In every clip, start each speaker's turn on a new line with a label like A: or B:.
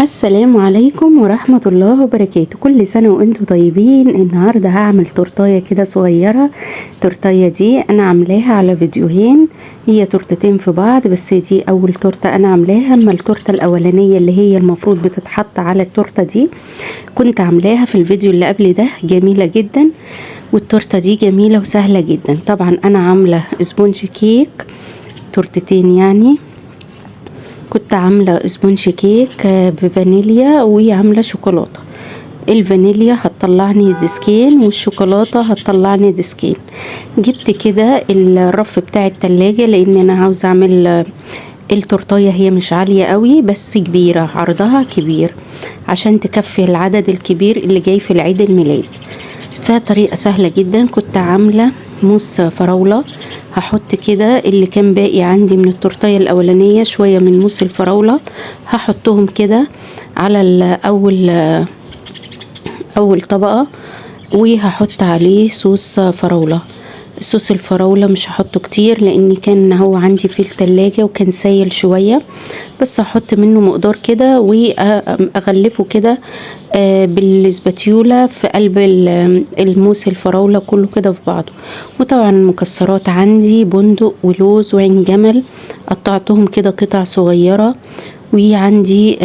A: السلام عليكم ورحمة الله وبركاته. كل سنة وانتم طيبين. النهاردة هعمل تورتاية كده صغيرة. التورتاية دي انا عاملاها على فيديوهين، هي تورتتين في بعض، بس دي اول تورتة انا عاملاها. اما التورتة الاولانية اللي هي المفروض بتتحط على التورتة دي كنت عاملاها في الفيديو اللي قبل ده، جميلة جدا. والتورتة دي جميلة وسهلة جدا. طبعا انا عاملة سبونج كيك، تورتتين يعني. كنت عاملة سبونج كيك بفانيليا وعاملة شوكولاتة. الفانيليا هتطلعني ديسكين والشوكولاتة هتطلعني ديسكين. جبت كده الرف بتاع التلاجة لان انا عاوزة اعمل التورتاية، هي مش عالية قوي بس كبيرة، عرضها كبير عشان تكفي العدد الكبير اللي جاي في العيد الميلاد. فطريقة سهلة جدا. كنت عاملة موس فراولة، هحط كده اللي كان باقي عندي من التورتاية الاولانية، شوية من موس الفراولة هحطهم كده على اول طبقة، وهحط عليه صوص فراولة. صوص الفراولة مش هحطه كتير لان كان هو عندي في التلاجة وكان سايل شوية، بس هحط منه مقدار كده واغلفه كده بالسباتيولا في قلب الموس الفراولة كله كده في بعضه. وطبعا مكسرات عندي بندق ولوز وعين جمل، قطعتهم كده قطع صغيرة. وعندي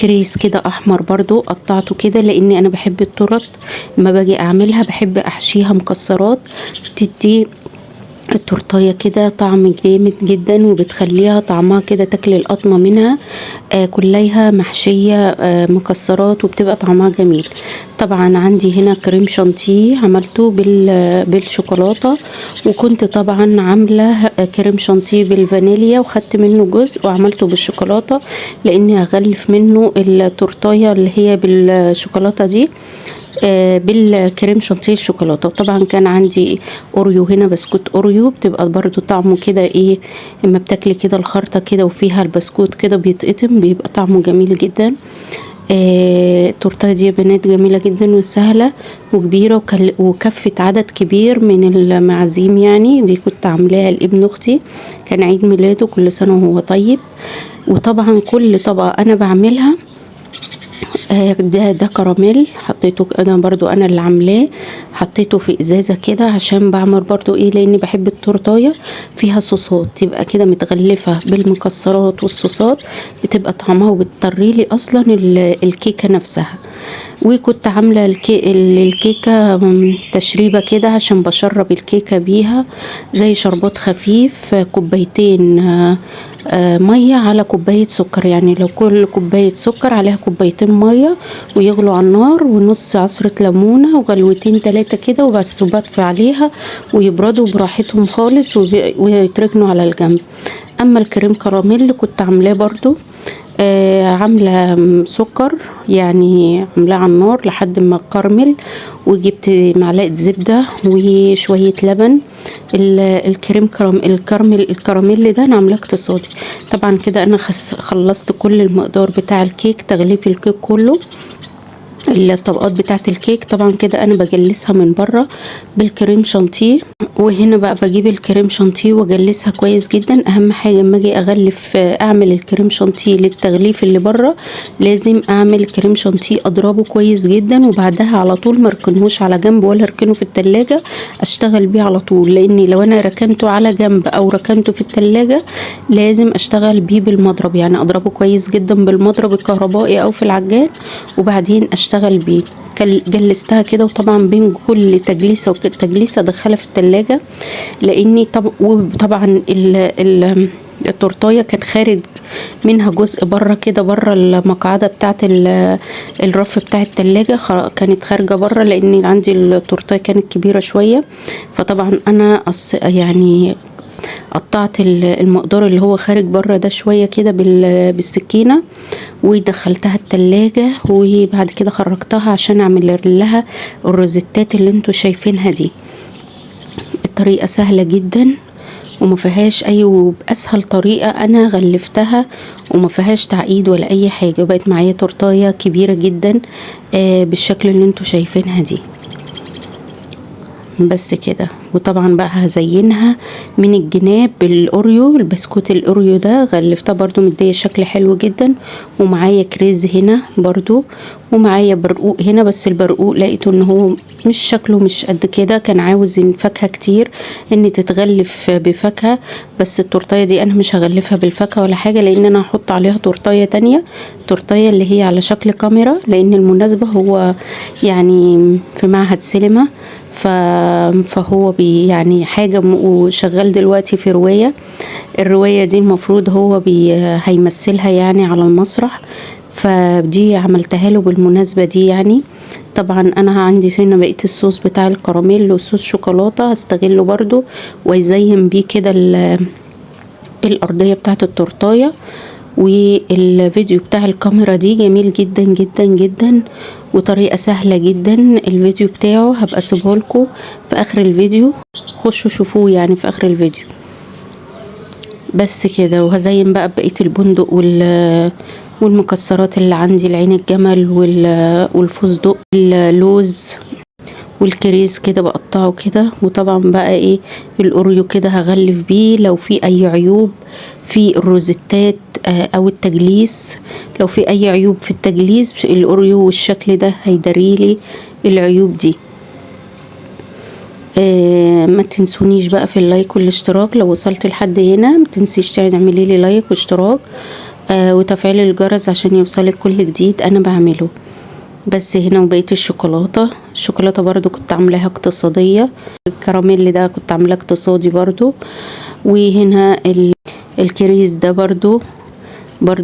A: كريس كده احمر برضو قطعته كده لاني انا بحب التورت لما باجي اعملها بحب احشيها مكسرات، تدي التورتايه كده طعم جامد جدا وبتخليها طعمها كده تاكل القطمه منها كلها محشيه مكسرات وبتبقى طعمها جميل. طبعا عندي هنا كريم شانتيه عملته بالشوكولاته، وكنت طبعا عامله كريم شانتيه بالفانيليا وخدت منه جزء وعملته بالشوكولاته لاني هغلف منه التورتايه اللي هي بالشوكولاته دي بالكريم شانتيه الشوكولاته. وطبعا كان عندي اوريو هنا، بسكوت اوريو بتبقى برضو طعمه كده ايه، اما بتاكلي كده الخرطه كده وفيها البسكوت كده بيتقطم بيبقى طعمه جميل جدا. التورتايه دي يا بنات جميله جدا وسهله وكبيره وكفت عدد كبير من المعازيم يعني. دي كنت عاملاها لابن اختي، كان عيد ميلاده، كل سنه وهو طيب. وطبعا كل طبقه انا بعملها ده كراميل حطيته انا برضو انا اللي عاملاه، حطيته في ازازه كده عشان بعمل برضو ايه، لاني بحب التورتايه فيها صوصات تبقى كده متغلفه بالمكسرات والصوصات، بتبقى طعمها وبتطري لي اصلا الكيكه نفسها. وكنت عامله الكيكه تشريبه كده عشان بشرب الكيكه بيها زي شربات خفيف، كوبايتين ميه على كوبايه سكر، يعني لو كل كوبايه سكر عليها كوبايتين ميه ويغلوا على النار، ونص عصره ليمونه وغلوتين 3 كده وبس، وبطفي عليها ويبردوا براحتهم خالص ويتركنوا على الجنب. اما الكريم كراميل كنت عاملاه برضو عامله سكر، يعني عاملاه على النار لحد ما كرمل، وجبت معلقه زبده وشويه لبن. الكراميل ده انا عاملاه اقتصادي. طبعا كده انا خلصت كل المقدار بتاع الكيك، تغليف الكيك كله، الطبقات بتاعت الكيك. طبعا كده انا بجلسها من بره بالكريم شانتيه، وهنا بقى بجيب الكريم شانتيه واجلسها كويس جدا. اهم حاجه لما اجي اغلف اعمل الكريم شانتيه للتغليف اللي بره لازم اعمل كريم شانتيه اضربه كويس جدا، وبعدها على طول ما اركنهوش على جنب ولا اركنه في التلاجة، اشتغل بيه على طول، لاني لو انا ركنته على جنب او ركنته في التلاجة لازم اشتغل بيه بالمضرب، يعني اضربه كويس جدا بالمضرب الكهربائي او في العجان وبعدين اشتغل بيه. جلستها كده، وطبعا بين كل تجليسه وتجليسه ادخلها في التلاجة، لاني وطبعا التورتايه كان خارج منها جزء بره كده، بره المقعده بتاعه الرف بتاع التلاجة كانت خارجه بره، لان عندي التورتايه كانت كبيره شويه. فطبعا انا يعني قطعت المقدار اللي هو خارج بره ده شويه كده بالسكينه ودخلتها التلاجة، وبعد كده خرجتها عشان اعمل لها الروزيتات اللي انتوا شايفينها دي. الطريقة سهلة جدا وما فيهاش اي، وباسهل طريقة انا غلفتها وما فيهاش تعقيد ولا اي حاجة، وبقت معايا تورتاية كبيرة جدا بالشكل اللي انتوا شايفينها دي. بس كده. وطبعا بقى هزينها من الجناب بالاوريو، البسكوت الاوريو ده غلفتها برضو مديه شكل حلو جدا. ومعايا كريز هنا برضو، ومعايا برقوق هنا، بس البرقوق لقيته ان هو مش شكله مش قد كده، كان عاوز فاكهه كتير ان تتغلف بفاكهه. بس التورتيه دي انا مش هغلفها بالفاكهه ولا حاجه، لان انا هحط عليها تورتيه تانية، تورتيه اللي هي على شكل كاميرا، لان المناسبه هو يعني في معهد سينما، فهو يعني حاجة وشغال دلوقتي في رواية. الرواية دي المفروض هو هيمثلها يعني على المسرح، فدي عملتها له بالمناسبة دي يعني. طبعا انا عندي هنا بقية الصوص بتاع الكراميل وصوص شوكولاتة هستغله برضو ويزين بيه كده الارضية بتاعت التورتاية. والفيديو بتاع الكاميرا دي جميل جدا جدا جدا، وطريقة سهلة جدا. الفيديو بتاعه هبقى سيبه لكم في اخر الفيديو، خشوا شوفوه يعني في اخر الفيديو. بس كده. وهزين بقى بقية البندق والمكسرات اللي عندي، العين الجمل والفستق، اللوز والكريز كده بقطعه كده. وطبعا بقى ايه الاوريو كده هغلف بيه لو في اي عيوب في الروزيتات او التجليس. لو في اي عيوب في التجليس الاوريو والشكل ده هيداريلي العيوب دي. ما تنسونيش بقى في اللايك والاشتراك. لو وصلت لحد هنا ما تنسيش تعملي لي لايك واشتراك وتفعيل الجرس عشان يوصلك كل جديد انا بعمله. بس هنا وبقية الشوكولاتة برضو كنت عاملاها اقتصادية، الكراميل ده كنت عاملاه اقتصادي برضو. وهنا الكريز ده برضو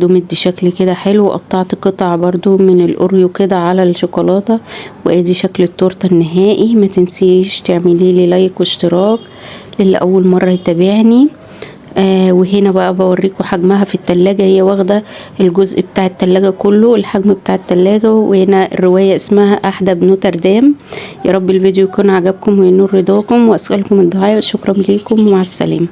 A: مدي شكل كده حلو، قطعت قطع برضو من الاوريو كده على الشوكولاتة. وادي شكل التورتة النهائي. ما تنسيش تعملي لي لايك واشتراك للي اول مرة يتابعني. وهنا بقى بوريكم حجمها في التلاجة، هي واخدة الجزء بتاع التلاجة كله، الحجم بتاع التلاجة. وهنا الرواية اسمها أحدى بنوتردام. يا رب الفيديو يكون عجبكم وينور رضاكم، وأسألكم الدعاء. شكرا ليكم ومع السلامة.